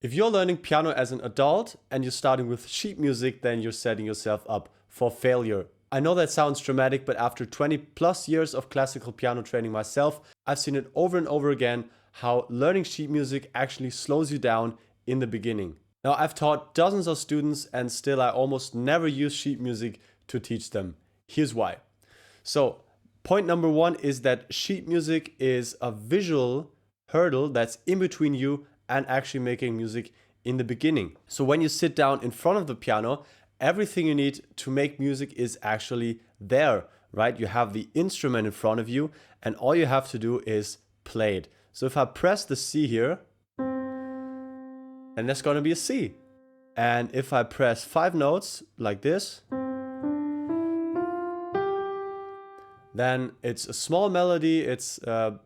If you're learning piano as an adult and you're starting with sheet music, then you're setting yourself up for failure. I know that sounds dramatic, but after 20 plus years of classical piano training myself, I've seen it over and over again how learning sheet music actually slows you down in the beginning. Now, I've taught dozens of students and still I almost never use sheet music to teach them. Here's why. So, point number one is that sheet music is a visual hurdle that's in between you and actually making music in the beginning. So when you sit down in front of the piano, everything you need to make music is actually there, right? You have the instrument in front of you and all you have to do is play it. So if I press the C here, then there's going to be a C. And if I press 5 notes like this, then it's a small melody. It's, the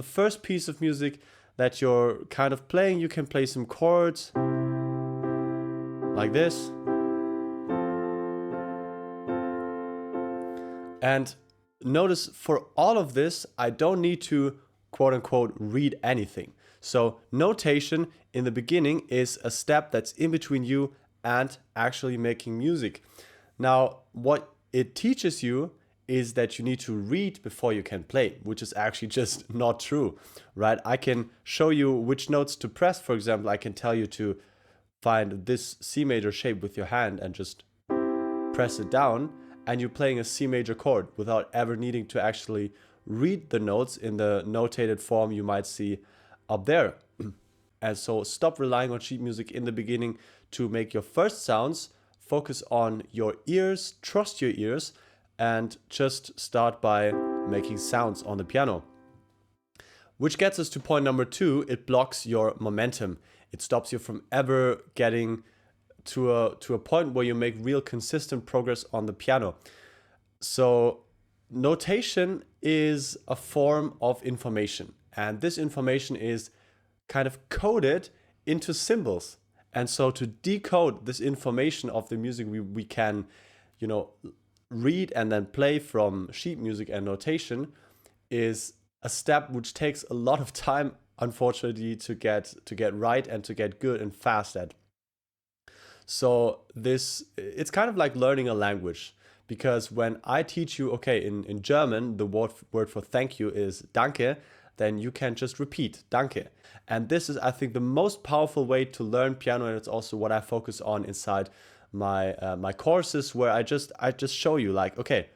first piece of music that you're kind of playing. You can play some chords like this. And notice for all of this, I don't need to quote unquote read anything. So notation in the beginning is a step that's in between you and actually making music. Now, what it teaches you is that you need to read before you can play, which is actually just not true, right? I can show you which notes to press. For example, I can tell you to find this C major shape with your hand and just press it down, and you're playing a C major chord without ever needing to actually read the notes in the notated form you might see up there. And so stop relying on sheet music in the beginning to make your first sounds. Focus on your ears, trust your ears, and just start by making sounds on the piano. Which gets us to point number 2, it blocks your momentum. It stops you from ever getting to a point where you make real consistent progress on the piano. So notation is a form of information, and this information is kind of coded into symbols. And so to decode this information of the music we can, read and then play from sheet music and notation is a step which takes a lot of time, unfortunately, to get right and to get good and fast at. So it's kind of like learning a language, because when I teach you, okay, in German, the word for thank you is danke, then you can just repeat danke. And this is, I think, the most powerful way to learn piano, and it's also what I focus on inside my courses, where I just show you, like, okay,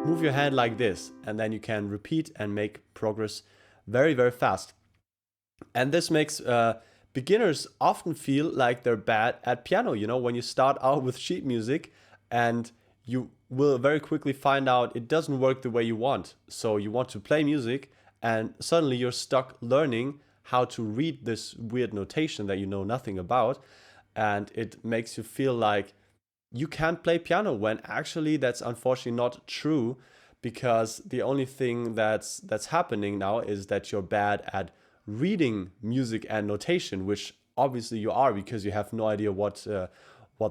move your hand like this, and then you can repeat and make progress very, very fast. And this makes beginners often feel like they're bad at piano. When you start out with sheet music, and you will very quickly find out it doesn't work the way you want. So you want to play music, and suddenly you're stuck learning how to read this weird notation that you know nothing about. And it makes you feel like you can't play piano, when actually that's unfortunately not true, because the only thing that's happening now is that you're bad at reading music and notation, which obviously you are, because you have no idea what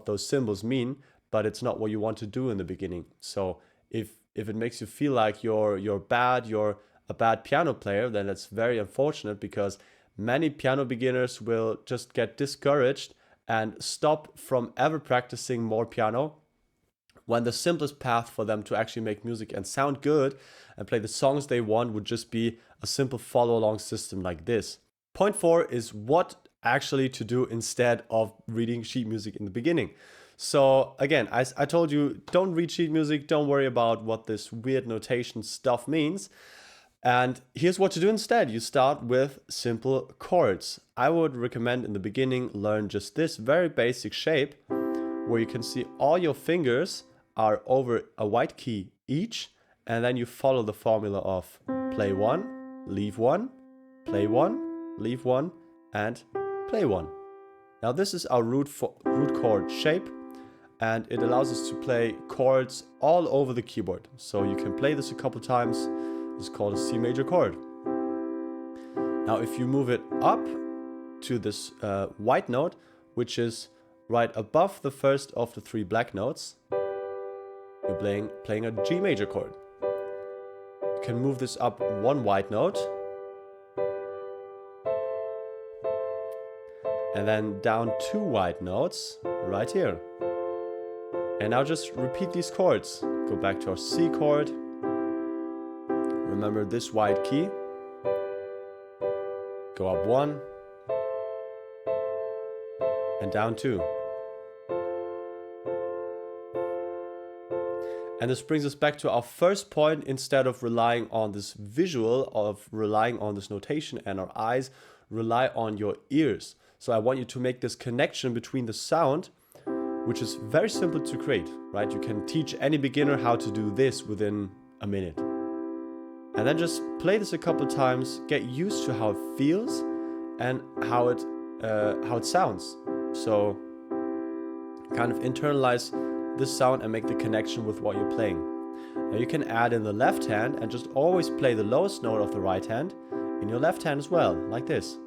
those symbols mean, but it's not what you want to do in the beginning. So if it makes you feel like you're a bad piano player, then that's very unfortunate, because many piano beginners will just get discouraged and stop from ever practicing more piano, when the simplest path for them to actually make music and sound good and play the songs they want would just be a simple follow-along system like this. Point 4 is what actually to do instead of reading sheet music in the beginning. So again, I told you, don't read sheet music, don't worry about what this weird notation stuff means. And here's what to do instead. You start with simple chords. I would recommend in the beginning learn just this very basic shape, where you can see all your fingers are over a white key each, and then you follow the formula of play 1, leave 1, play 1, leave 1, and play 1. Now this is our root chord shape, and it allows us to play chords all over the keyboard. So you can play this a couple times. It's called a C major chord. Now if you move it up to this white note, which is right above the first of the 3 black notes, you're playing a G major chord. You can move this up 1 white note, and then down 2 white notes right here. And now just repeat these chords. Go back to our C chord. Remember this white key. Go up 1 and down 2. And this brings us back to our first point. Instead of relying on this visual, of relying on this notation and our eyes, rely on your ears. So I want you to make this connection between the sound, which is very simple to create, right? You can teach any beginner how to do this within a minute. And then just play this a couple times, get used to how it feels and how it sounds. So kind of internalize this sound and make the connection with what you're playing. Now you can add in the left hand and just always play the lowest note of the right hand in your left hand as well, like this.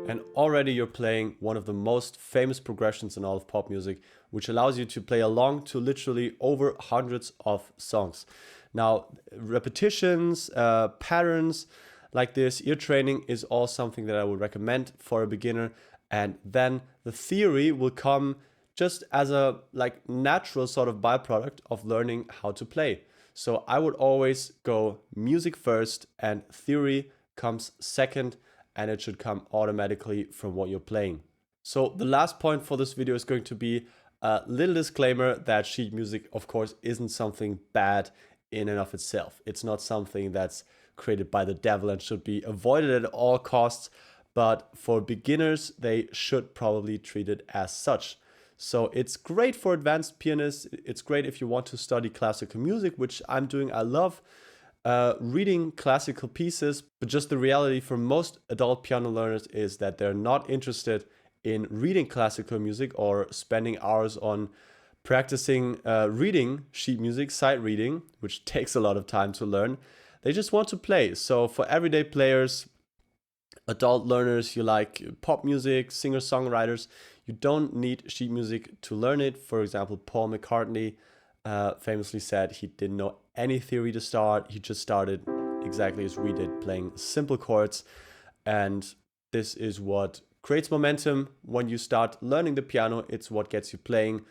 And already you're playing one of the most famous progressions in all of pop music, which allows you to play along to literally over hundreds of songs. Now, repetitions, patterns like this, ear training is all something that I would recommend for a beginner. And then the theory will come just as a natural sort of byproduct of learning how to play. So I would always go music first and theory comes second, and it should come automatically from what you're playing. So the last point for this video is going to be a little disclaimer that sheet music, of course, isn't something bad in and of itself. It's not something that's created by the devil and should be avoided at all costs, but for beginners, they should probably treat it as such. So it's great for advanced pianists. It's great if you want to study classical music, which I'm doing. I love reading classical pieces, but just the reality for most adult piano learners is that they're not interested in reading classical music or spending hours on practicing reading sheet music, sight reading, which takes a lot of time to learn. They just want to play. So for everyday players, adult learners, you like pop music, singer-songwriters, you don't need sheet music to learn it. For example, Paul McCartney famously said he didn't know any theory to start. He just started exactly as we did, playing simple chords. And this is what creates momentum when you start learning the piano. It's what gets you playing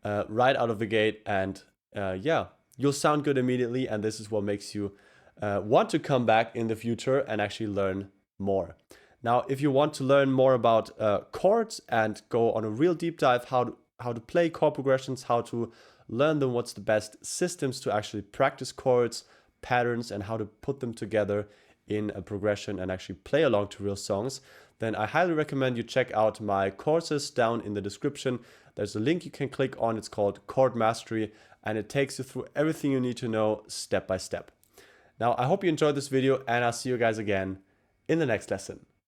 right out of the gate. And yeah, you'll sound good immediately. And this is what makes you want to come back in the future and actually learn more. Now, if you want to learn more about chords and go on a real deep dive, how to play chord progressions, how to learn them, what's the best systems to actually practice chords, patterns, and how to put them together in a progression and actually play along to real songs, then I highly recommend you check out my courses down in the description. There's a link you can click on. It's called Chord Mastery, and it takes you through everything you need to know step by step. Now, I hope you enjoyed this video, and I'll see you guys again in the next lesson.